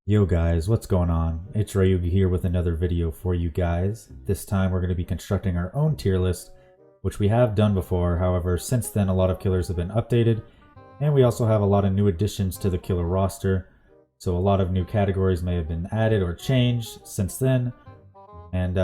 Yo guys, what's going on? It's Ryugi here with another video for you guys. This time we're going to be constructing our own tier list, which we have done before. However, since then a lot of killers have been updated, and we also have a lot of new additions to the killer roster. So a lot of new categories may have been added or changed since then. And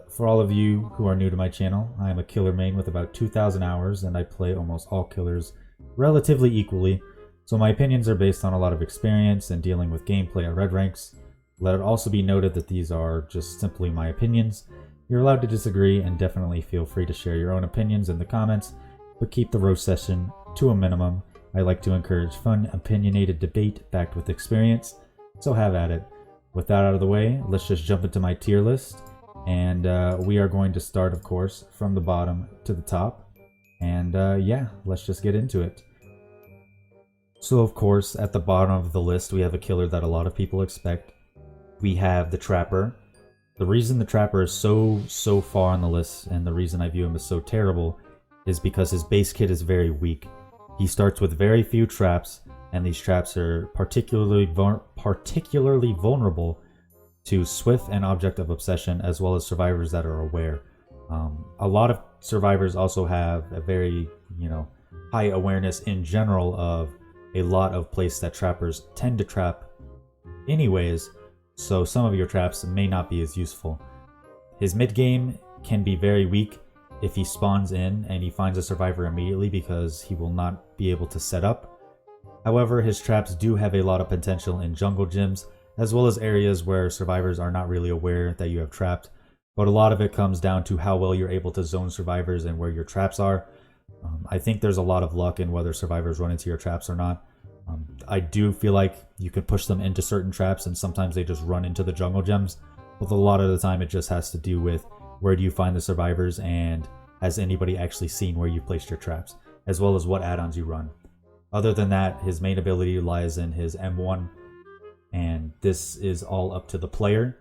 for all of you who are new to my channel, I am a killer main with about 2,000 hours, and I play almost all killers relatively equally. So my opinions are based on a lot of experience and dealing with gameplay at red ranks. Let it also be noted that these are just simply my opinions. You're allowed to disagree and definitely feel free to share your own opinions in the comments, but keep the roast session to a minimum. I like to encourage fun, opinionated debate backed with experience, so have at it. With that out of the way, let's just jump into my tier list, and we are going to start, of course, from the bottom to the top, and yeah, let's just get into it. So of course, at the bottom of the list, we have a killer that a lot of people expect. We have the Trapper. The reason the Trapper is so far on the list, and the reason I view him as so terrible, is because his base kit is very weak. He starts with very few traps, and these traps are particularly vulnerable to Swift and Object of Obsession, as well as survivors that are aware. A lot of survivors also have a very, high awareness in general of a lot of places that trappers tend to trap anyways, so some of your traps may not be as useful. His mid game can be very weak if he spawns in and he finds a survivor immediately, because he will not be able to set up. However, his traps do have a lot of potential in jungle gyms, as well as areas where survivors are not really aware that you have trapped, but a lot of it comes down to how well you're able to zone survivors and where your traps are. I think there's a lot of luck in whether survivors run into your traps or not. I do feel like you can push them into certain traps, and sometimes they just run into the jungle gems, but a lot of the time it just has to do with where do you find the survivors, and has anybody actually seen where you placed your traps, as well as what add-ons you run. Other than that, his main ability lies in his M1, and this is all up to the player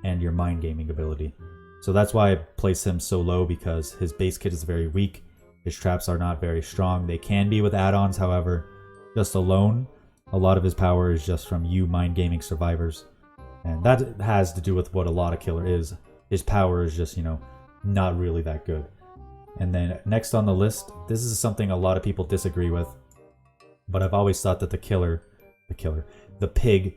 and your mind gaming ability. So that's why I place him so low, because his base kit is very weak. His traps are not very strong. They can be with add-ons, however, just alone, a lot of his power is just from you mind gaming survivors. And that has to do with what a lot of killer is. His power is just, not really that good. And then next on the list, this is something a lot of people disagree with, but I've always thought that the pig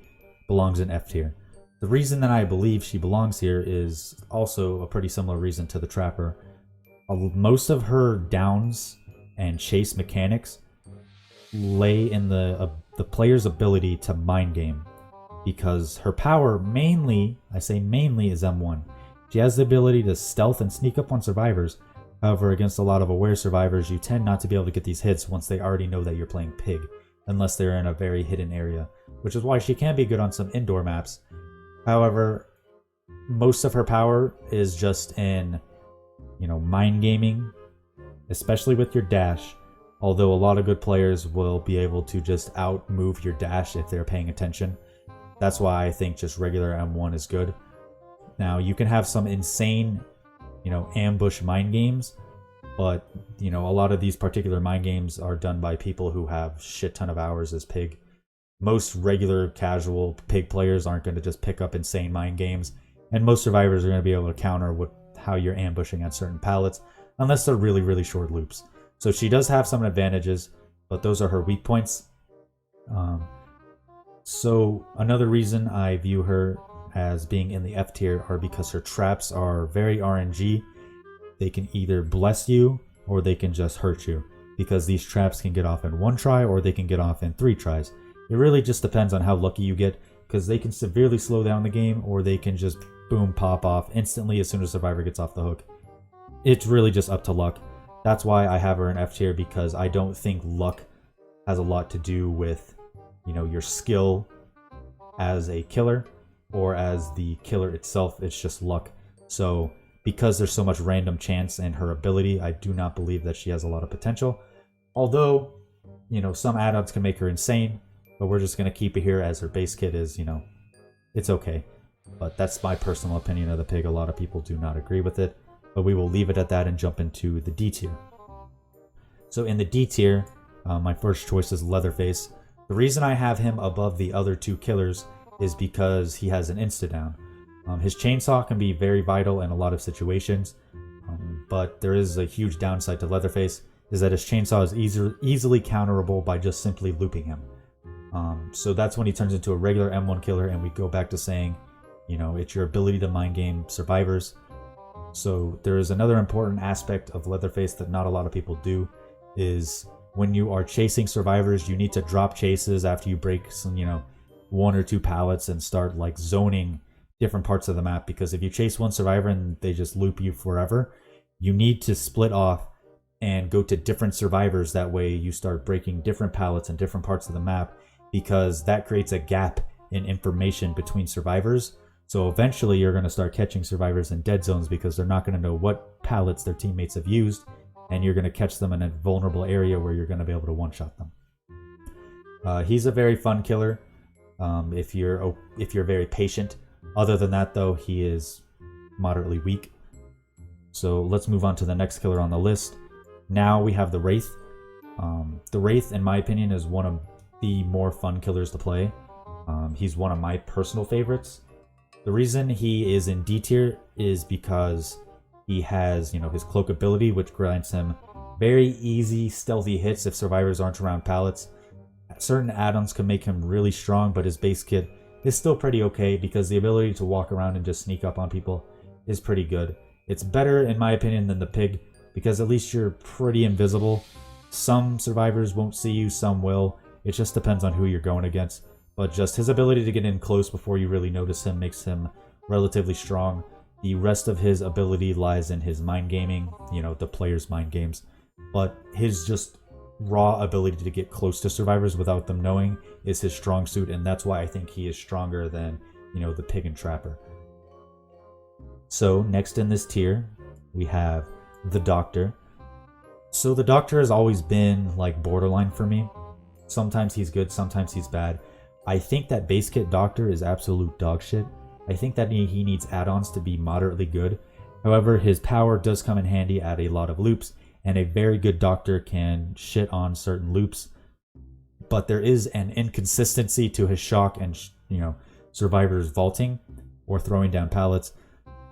belongs in F tier. The reason that I believe she belongs here is also a pretty similar reason to the Trapper. Most of her downs and chase mechanics lay in the player's ability to mind game, because her power mainly, I say mainly, is M1. She has the ability to stealth and sneak up on survivors. However, against a lot of aware survivors, you tend not to be able to get these hits once they already know that you're playing pig, unless they're in a very hidden area, which is why she can be good on some indoor maps. However, most of her power is just in mind gaming, especially with your dash, although a lot of good players will be able to just out-move your dash if they're paying attention. That's why I think just regular M1 is good. Now, you can have some insane, ambush mind games, but, a lot of these particular mind games are done by people who have shit ton of hours as pig. Most regular casual pig players aren't going to just pick up insane mind games, and most survivors are going to be able to counter how you're ambushing at certain pallets, unless they're really, really short loops. So she does have some advantages, but those are her weak points. So another reason I view her as being in the F tier are because her traps are very RNG. They can either bless you or they can just hurt you, because these traps can get off in 1 try or they can get off in 3 tries. It really just depends on how lucky you get, because they can severely slow down the game, or they can just boom, pop off instantly as soon as survivor gets off the hook. It's really just up to luck. That's why I have her in F tier, because I don't think luck has a lot to do with, your skill as a killer or as the killer itself. It's just luck. So because there's so much random chance in her ability, I do not believe that she has a lot of potential. Although, some add-ons can make her insane, but we're just going to keep it here as her base kit is, it's okay. But that's my personal opinion of the pig. A lot of people do not agree with it, but we will leave it at that and jump into the D tier. So in the D tier, my first choice is Leatherface. The reason I have him above the other 2 killers is because he has an insta-down. His chainsaw can be very vital in a lot of situations, but there is a huge downside to Leatherface, is that his chainsaw is easily counterable by just simply looping him. So that's when he turns into a regular M1 killer, and we go back to saying, you know, it's your ability to mind game survivors. So there is another important aspect of Leatherface that not a lot of people do, is when you are chasing survivors, you need to drop chases after you break some, you know, 1 or 2 pallets and start like zoning different parts of the map, because if you chase one survivor and they just loop you forever, you need to split off and go to different survivors. That way you start breaking different pallets in different parts of the map, because that creates a gap in information between survivors. So eventually you're going to start catching survivors in dead zones because they're not going to know what pallets their teammates have used, and you're going to catch them in a vulnerable area where you're going to be able to one-shot them. He's a very fun killer if you're very patient. Other than that, though, he is moderately weak. So let's move on to the next killer on the list. Now we have the Wraith. The Wraith, in my opinion, is one of the more fun killers to play. He's one of my personal favorites. The reason he is in D tier is because he has, you know, his cloak ability, which grants him very easy, stealthy hits if survivors aren't around pallets. Certain add-ons can make him really strong, but his base kit is still pretty okay, because the ability to walk around and just sneak up on people is pretty good. It's better, in my opinion, than the Pig, because at least you're pretty invisible. Some survivors won't see you, some will. It just depends on who you're going against. But just his ability to get in close before you really notice him makes him relatively strong. The rest of his ability lies in his mind gaming, you know, the player's mind games. But his just raw ability to get close to survivors without them knowing is his strong suit, and that's why I think he is stronger than, you know, the Pig and Trapper. So next in this tier, we have the Doctor. So the Doctor has always been like borderline for me. Sometimes he's good, sometimes he's bad. I think that base kit Doctor is absolute dog shit. I think that he needs add-ons to be moderately good. However, his power does come in handy at a lot of loops, and a very good Doctor can shit on certain loops. But there is an inconsistency to his shock and, you know, survivors vaulting or throwing down pallets.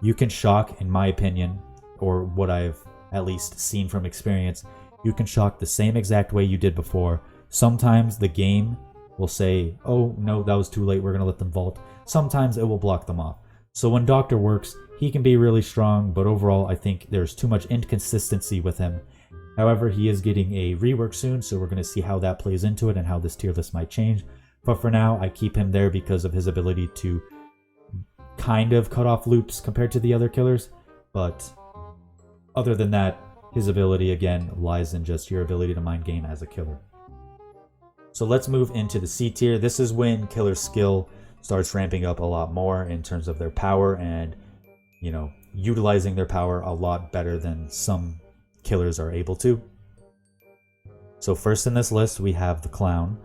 You can shock, in my opinion, or what I've at least seen from experience, you can shock the same exact way you did before. Sometimes the game will say, oh no, that was too late, we're going to let them vault. Sometimes it will block them off. So when Doctor works, he can be really strong, but overall I think there's too much inconsistency with him. However, he is getting a rework soon, so we're going to see how that plays into it and how this tier list might change. But for now, I keep him there because of his ability to kind of cut off loops compared to the other killers. But other than that, his ability again lies in just your ability to mind game as a killer. So let's move into the C tier. This is when killer skill starts ramping up a lot more in terms of their power and, you know, utilizing their power a lot better than some killers are able to. So first in this list, we have the Clown.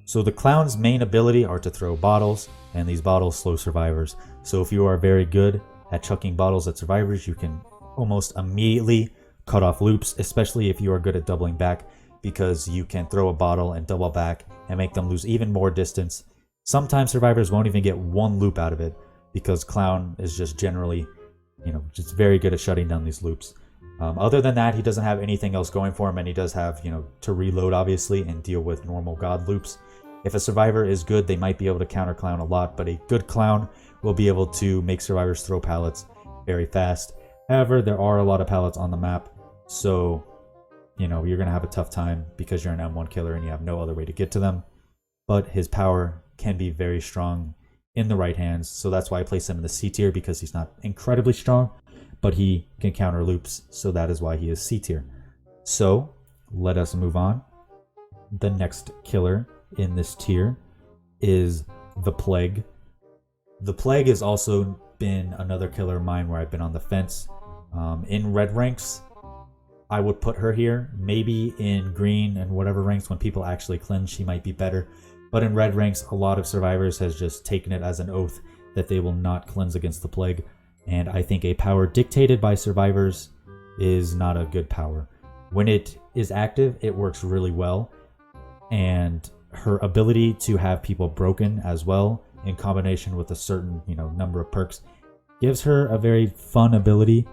So the Clown's main ability are to throw bottles, and these bottles slow survivors. So if you are very good at chucking bottles at survivors, you can almost immediately cut off loops, especially if you are good at doubling back, because you can throw a bottle and double back and make them lose even more distance. Sometimes survivors won't even get one loop out of it, because Clown is just generally, you know, just very good at shutting down these loops. Other than that, he doesn't have anything else going for him, and he does have, you know, to reload obviously and deal with normal god loops. If a survivor is good, they might be able to counter Clown a lot, but a good Clown will be able to make survivors throw pallets very fast. However, there are a lot of pallets on the map, so, you know, you're going to have a tough time because you're an M1 killer and you have no other way to get to them. But his power can be very strong in the right hands, so that's why I place him in the C tier, because he's not incredibly strong, but he can counter loops, so that is why he is C tier. So let us move on. The next killer in this tier is the Plague. The Plague has also been another killer of mine where I've been on the fence. In red ranks, I would put her here. Maybe in green and whatever ranks when people actually cleanse, she might be better. But in red ranks, a lot of survivors has just taken it as an oath that they will not cleanse against the Plague. And I think a power dictated by survivors is not a good power. When it is active, it works really well. And her ability to have people broken as well in combination with a certain, number of perks, gives her a very fun ability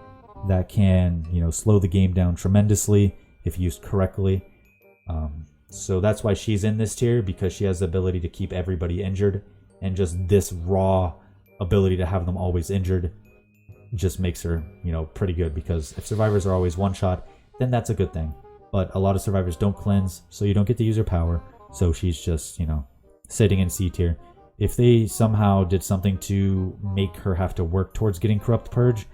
that can, slow the game down tremendously if used correctly. So that's why she's in this tier, because she has the ability to keep everybody injured, and just this raw ability to have them always injured just makes her, pretty good, because if survivors are always one shot, then that's a good thing. But a lot of survivors don't cleanse, so you don't get to use her power, so she's just, sitting in C tier. If they somehow did something to make her have to work towards getting Corrupt Purge,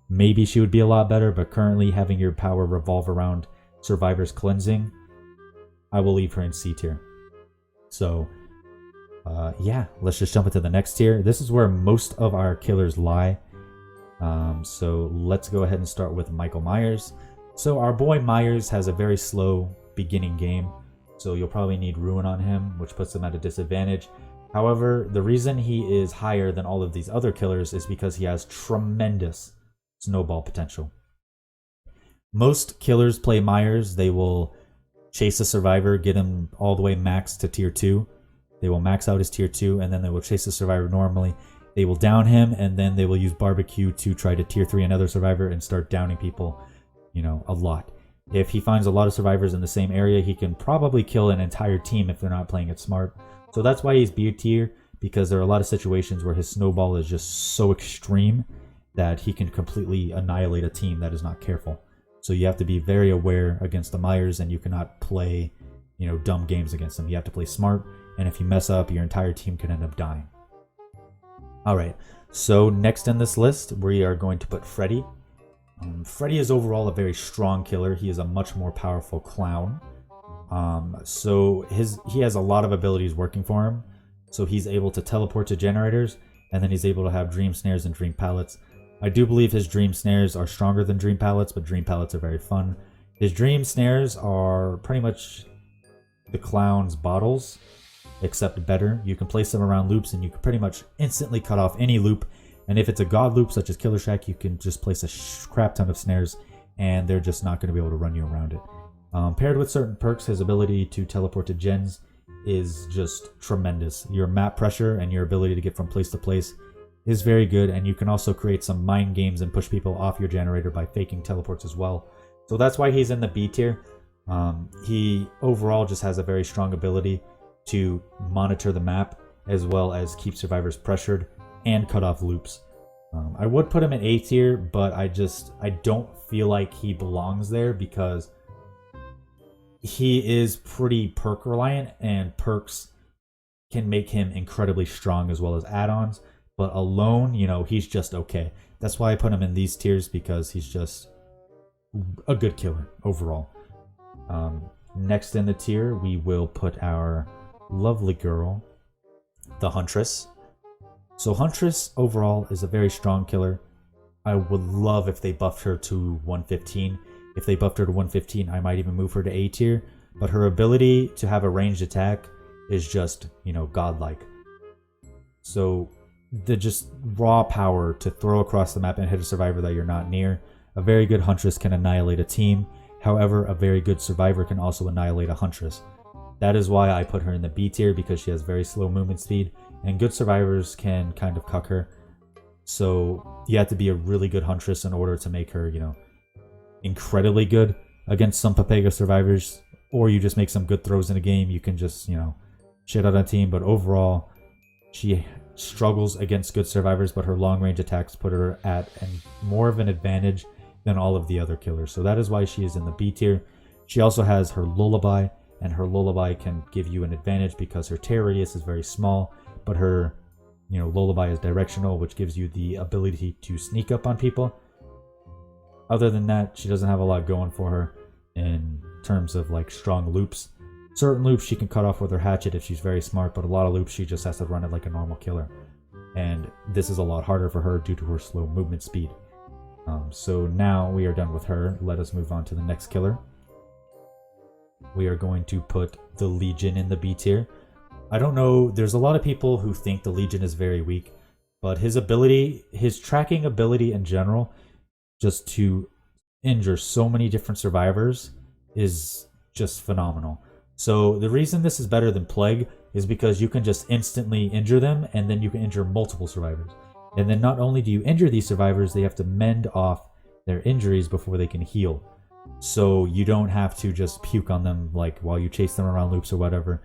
maybe she would be a lot better, but currently having your power revolve around survivors cleansing, I will leave her in C tier. So, yeah, let's just jump into the next tier. This is where most of our killers lie. So let's go ahead and start with Michael Myers. So our boy Myers has a very slow beginning game, so you'll probably need Ruin on him, which puts him at a disadvantage. However, the reason he is higher than all of these other killers is because he has tremendous snowball potential. Most killers play Myers. They will chase a survivor, get him all the way max to tier 2. They will max out his tier 2, and then they will chase the survivor normally. They will down him, and then they will use barbecue to try to tier 3 another survivor and start downing people, a lot. If he finds a lot of survivors in the same area, he can probably kill an entire team if they're not playing it smart. So that's why he's B tier, because there are a lot of situations where his snowball is just so extreme that he can completely annihilate a team that is not careful. So you have to be very aware against the Myers, and you cannot play, dumb games against them. You have to play smart, and if you mess up, your entire team can end up dying. Alright, so next in this list, we are going to put Freddy. Freddy is overall a very strong killer. He is a much more powerful clown. So he has a lot of abilities working for him. So he's able to teleport to generators, and then he's able to have dream snares and dream pallets. I do believe his dream snares are stronger than dream pallets, but dream pallets are very fun. His dream snares are pretty much the clown's bottles, except better. You can place them around loops, and you can pretty much instantly cut off any loop. And if it's a god loop such as Killer Shack, you can just place a crap ton of snares, and they're just not going to be able to run you around it. Paired with certain perks, his ability to teleport to gens is just tremendous. Your map pressure and your ability to get from place to place is very good, and you can also create some mind games and push people off your generator by faking teleports as well. So that's why he's in the B tier. He overall just has a very strong ability to monitor the map, as well as keep survivors pressured and cut off loops. I would put him in A tier, but I don't feel like he belongs there, because he is pretty perk reliant, and perks can make him incredibly strong as well as add-ons, but alone, he's just okay. That's why I put him in these tiers, because he's just a good killer overall. Next in the tier, we will put our lovely girl, the Huntress. So Huntress overall is a very strong killer. I would love if they buffed her to 115. If they buffed her to 115, I might even move her to A tier. But her ability to have a ranged attack is just, godlike. So the just raw power to throw across the map and hit a survivor that you're not near. A very good Huntress can annihilate a team. However, a very good survivor can also annihilate a Huntress. That is why I put her in the B tier, because she has very slow movement speed, and good survivors can kind of cuck her. So you have to be a really good Huntress in order to make her, incredibly good against some Papega survivors, or you just make some good throws in a game. You can just, shit out a team. But overall, she struggles against good survivors, but her long range attacks put her at more of an advantage than all of the other killers. So that is why she is in the B tier. She also has her Lullaby, and her Lullaby can give you an advantage because her tear radius is very small, but her, Lullaby is directional, which gives you the ability to sneak up on people. Other than that, she doesn't have a lot going for her in terms of strong loops. Certain loops she can cut off with her hatchet if she's very smart, but a lot of loops she just has to run it like a normal killer. And this is a lot harder for her due to her slow movement speed. So now we are done with her. Let us move on to the next killer. We are going to put the Legion in the B tier. I don't know, there's a lot of people who think the Legion is very weak, but his tracking ability in general, just to injure so many different survivors, is just phenomenal. So the reason this is better than Plague is because you can just instantly injure them, and then you can injure multiple survivors. And then not only do you injure these survivors, they have to mend off their injuries before they can heal. So you don't have to just puke on them like while you chase them around loops or whatever.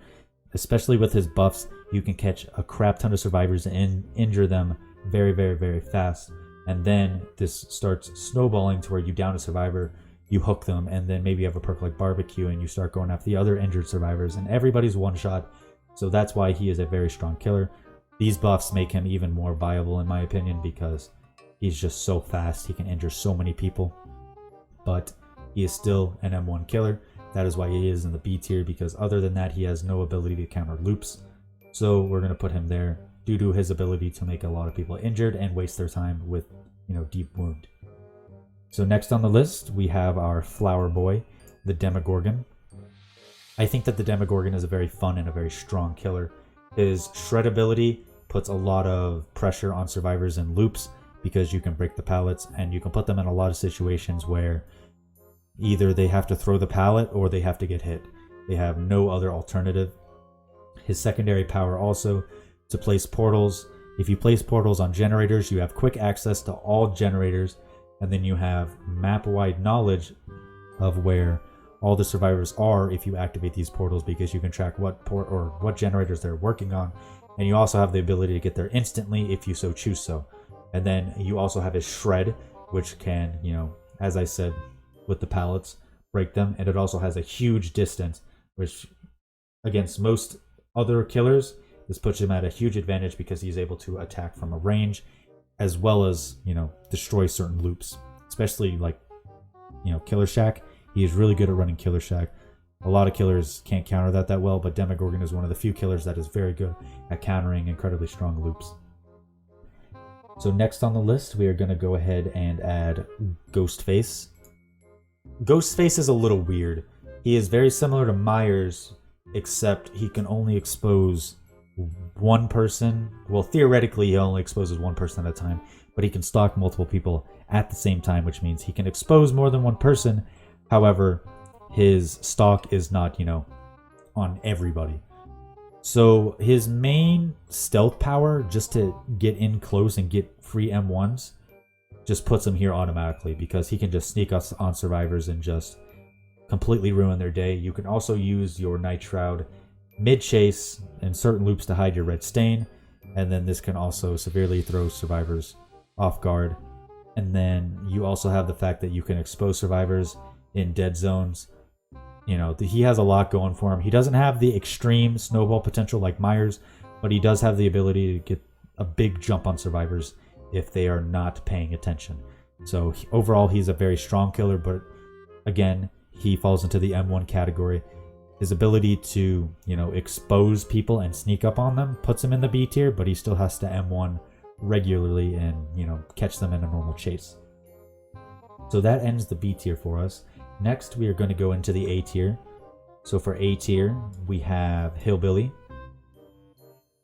Especially with his buffs, you can catch a crap ton of survivors and injure them very, very, very fast. And then this starts snowballing to where you down a survivor, you hook them, and then maybe you have a perk like barbecue and you start going after the other injured survivors, and everybody's one shot. So that's why he is a very strong killer. These buffs make him even more viable in my opinion because he's just so fast. He can injure so many people. But he is still an M1 killer. That is why he is in the B tier, because other than that, he has no ability to counter loops. So we're going to put him there due to his ability to make a lot of people injured and waste their time with, deep wound. So next on the list, we have our flower boy, the Demogorgon. I think that the Demogorgon is a very fun and a very strong killer. His shred ability puts a lot of pressure on survivors in loops because you can break the pallets and you can put them in a lot of situations where either they have to throw the pallet or they have to get hit. They have no other alternative. His secondary power also to place portals. If you place portals on generators, you have quick access to all generators, and then you have map-wide knowledge of where all the survivors are if you activate these portals, because you can track what generators they're working on, and you also have the ability to get there instantly if you so choose so. And then you also have his shred, which can, as I said, with the pallets, break them, and it also has a huge distance, which against most other killers, this puts him at a huge advantage because he's able to attack from a range as well as, destroy certain loops, especially like, Killer Shack. He is really good at running Killer Shack. A lot of killers can't counter that well, but Demogorgon is one of the few killers that is very good at countering incredibly strong loops. So next on the list, we are going to go ahead and add Ghostface. Ghostface is a little weird. He is very similar to Myers, except he can only expose one person. Well, theoretically, he only exposes one person at a time, but he can stalk multiple people at the same time, which means he can expose more than one person. However, his stalk is not, on everybody. So his main stealth power, just to get in close and get free M1s, just puts him here automatically because he can just sneak us on survivors and just completely ruin their day. You can also use your Night Shroud mid-chase in certain loops to hide your red stain, and then this can also severely throw survivors off guard. And then you also have the fact that you can expose survivors in dead zones. He has a lot going for him. He doesn't have the extreme snowball potential like Myers, but he does have the ability to get a big jump on survivors if they are not paying attention. So overall, he's a very strong killer, but again, he falls into the M1 category. His ability to, expose people and sneak up on them puts him in the B tier, but he still has to M1 regularly and, catch them in a normal chase. So that ends the B tier for us. Next, we are going to go into the A tier. So for A tier, we have Hillbilly.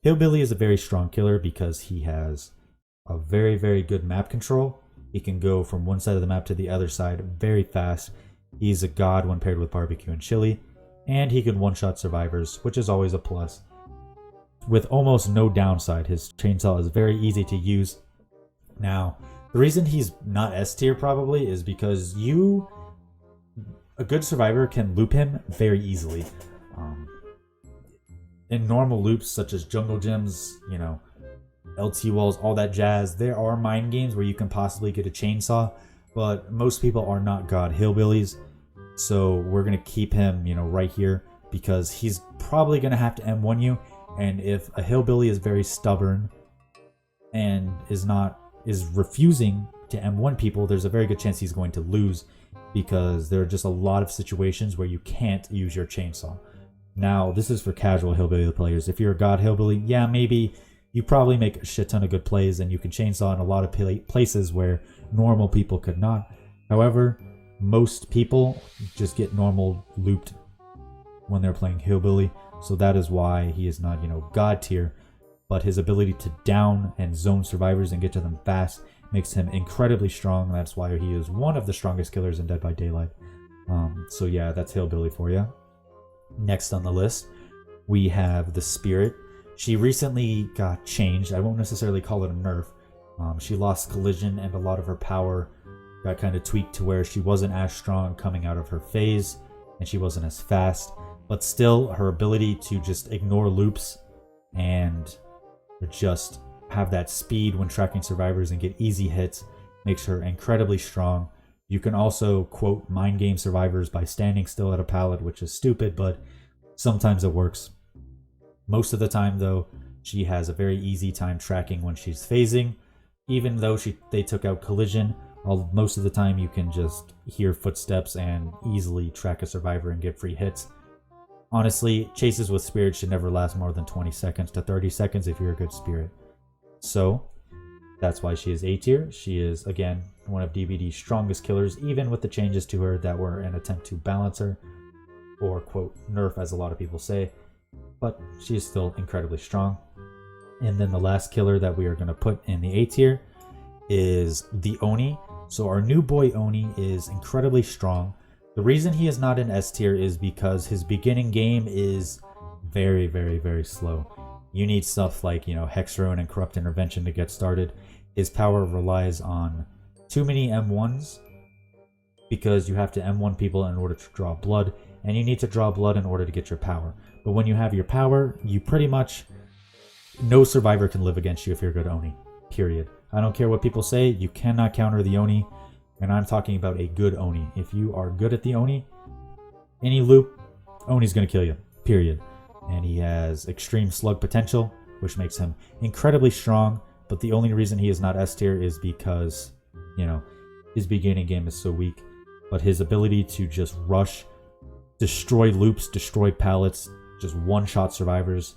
Hillbilly is a very strong killer because he has a very, very good map control. He can go from one side of the map to the other side very fast. He's a god when paired with barbecue and chili. And he can one-shot survivors, which is always a plus. With almost no downside, his chainsaw is very easy to use. Now, the reason he's not S tier probably is because a good survivor can loop him very easily. In normal loops such as jungle gyms, LT walls, all that jazz, there are mind games where you can possibly get a chainsaw, but most people are not god hillbillies. So we're going to keep him, right here because he's probably going to have to M1 you. And if a hillbilly is very stubborn and is refusing to M1 people, there's a very good chance he's going to lose because there are just a lot of situations where you can't use your chainsaw. Now, this is for casual hillbilly players. If you're a god hillbilly, yeah, maybe you probably make a shit ton of good plays and you can chainsaw in a lot of places where normal people could not. However, most people just get normal looped when they're playing hillbilly, so that is why he is not, god tier. But his ability to down and zone survivors and get to them fast makes him incredibly strong. That's why he is one of the strongest killers in Dead by Daylight. So yeah, that's hillbilly for you. Next on the list, we have the Spirit. She recently got changed. I won't necessarily call it a nerf. She lost collision and a lot of her power got kind of tweaked to where she wasn't as strong coming out of her phase and she wasn't as fast. But still, her ability to just ignore loops and just have that speed when tracking survivors and get easy hits makes her incredibly strong. You can also, quote, mind game survivors by standing still at a pallet, which is stupid, but sometimes it works. Most of the time, though, she has a very easy time tracking when she's phasing. Even though they took out collision, most of the time you can just hear footsteps and easily track a survivor and get free hits. Honestly, chases with Spirit should never last more than 20 seconds to 30 seconds if you're a good Spirit. So, that's why she is A tier. She is, again, one of DBD's strongest killers, even with the changes to her that were an attempt to balance her, or, quote, nerf as a lot of people say, but she is still incredibly strong. And then the last killer that we are going to put in the A tier is the Oni. So our new boy Oni is incredibly strong. The reason he is not in S tier is because his beginning game is very, very, very slow. You need stuff like, Hex Ruin and Corrupt Intervention to get started. His power relies on too many M1s because you have to M1 people in order to draw blood, and you need to draw blood in order to get your power. But when you have your power, you pretty much... no survivor can live against you if you're a good Oni. Period. I don't care what people say, you cannot counter the Oni, and I'm talking about a good Oni. If you are good at the Oni, any loop, Oni's gonna kill you. Period. And he has extreme slug potential, which makes him incredibly strong, but the only reason he is not S tier is because, his beginning game is so weak. But his ability to just rush, destroy loops, destroy pallets, just one-shot survivors,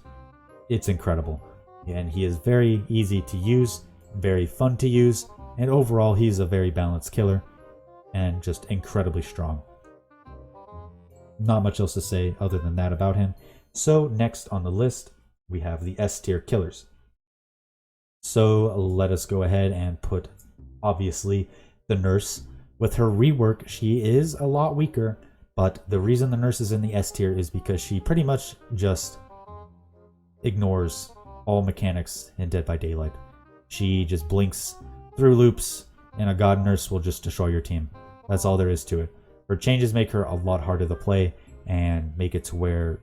it's incredible. And he is very easy to use, very fun to use, and overall he's a very balanced killer and just incredibly strong. Not much else to say other than that about him. So next on the list, we have the S tier killers. So let us go ahead and put, obviously, the Nurse. With her rework, she is a lot weaker, but the reason the Nurse is in the S tier is because she pretty much just ignores all mechanics in Dead by Daylight. She just blinks through loops, and a God Nurse will just destroy your team. That's all there is to it. Her changes make her a lot harder to play and make it to where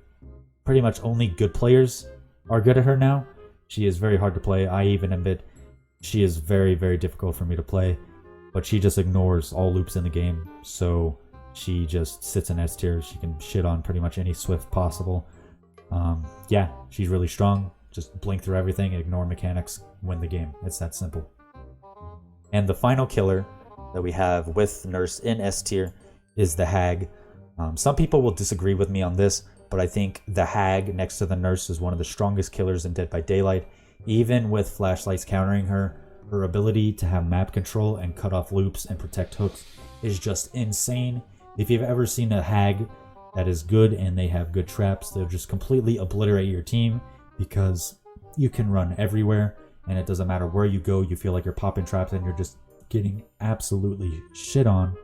pretty much only good players are good at her now. She is very hard to play. I even admit she is very, very difficult for me to play, but she just ignores all loops in the game, so she just sits in S tier. She can shit on pretty much any Swift possible. Yeah, she's really strong. Just blink through everything, ignore mechanics, win the game. It's that simple. And the final killer that we have with Nurse in S tier is the Hag. Some people will disagree with me on this, but I think the Hag next to the Nurse is one of the strongest killers in Dead by Daylight. Even with flashlights countering her, her ability to have map control and cut off loops and protect hooks is just insane. If you've ever seen a Hag that is good and they have good traps, they'll just completely obliterate your team because you can run everywhere and it doesn't matter where you go. You feel like you're popping traps and you're just getting absolutely shit on,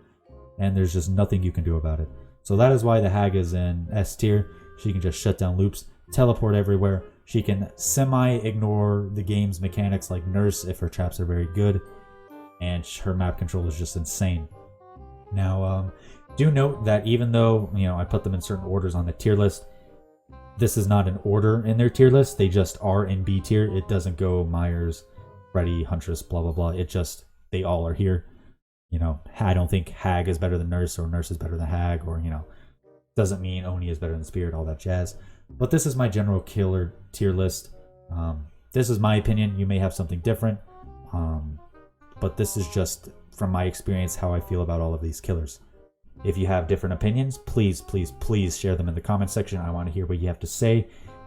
and there's just nothing you can do about it. So that is why the Hag is in S tier. She can just shut down loops, teleport everywhere. She can semi-ignore the game's mechanics like Nurse if her traps are very good, and her map control is just insane. Now, do note that even though, I put them in certain orders on the tier list, this is not an order in their tier list. They just are in B tier. It doesn't go Myers, Freddy, Huntress, blah, blah, blah. It just, they all are here. I don't think Hag is better than Nurse or Nurse is better than Hag, or, doesn't mean Oni is better than Spirit, all that jazz. But this is my general killer tier list. This is my opinion. You may have something different. But this is just, from my experience, how I feel about all of these killers. If you have different opinions, please, please, please share them in the comment section. I want to hear what you have to say.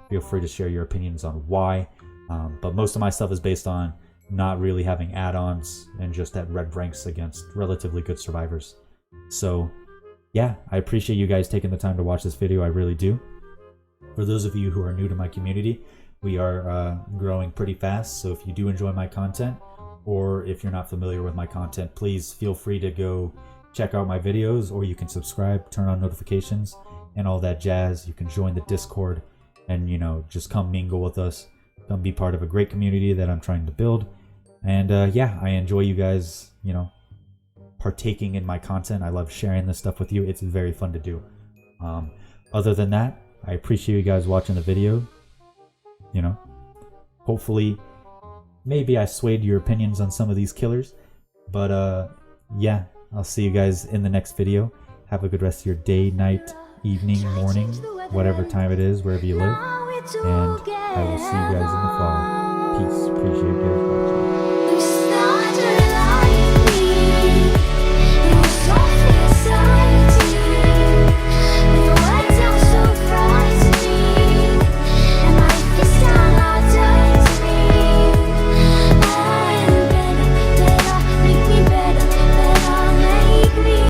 Feel free to share your opinions on why. But most of my stuff is based on not really having add-ons and just at red ranks against relatively good survivors. So yeah, I appreciate you guys taking the time to watch this video. I really do. For those of you who are new to my community, we are growing pretty fast. So if you do enjoy my content, or if you're not familiar with my content, please feel free to go check out my videos, or you can subscribe, turn on notifications, and all that jazz. You can join the Discord and, you know, just come mingle with us. Come be part of a great community that I'm trying to build. And yeah, I enjoy you guys, you know, partaking in my content. I love sharing this stuff with you. It's very fun to do. Other than that, I appreciate you guys watching the video. You know, hopefully, maybe I swayed your opinions on some of these killers. But yeah, I'll see you guys in the next video. Have a good rest of your day, night, evening, morning, whatever time it is, wherever you live. And I will see you guys in the fall. Peace. Appreciate you guys watching.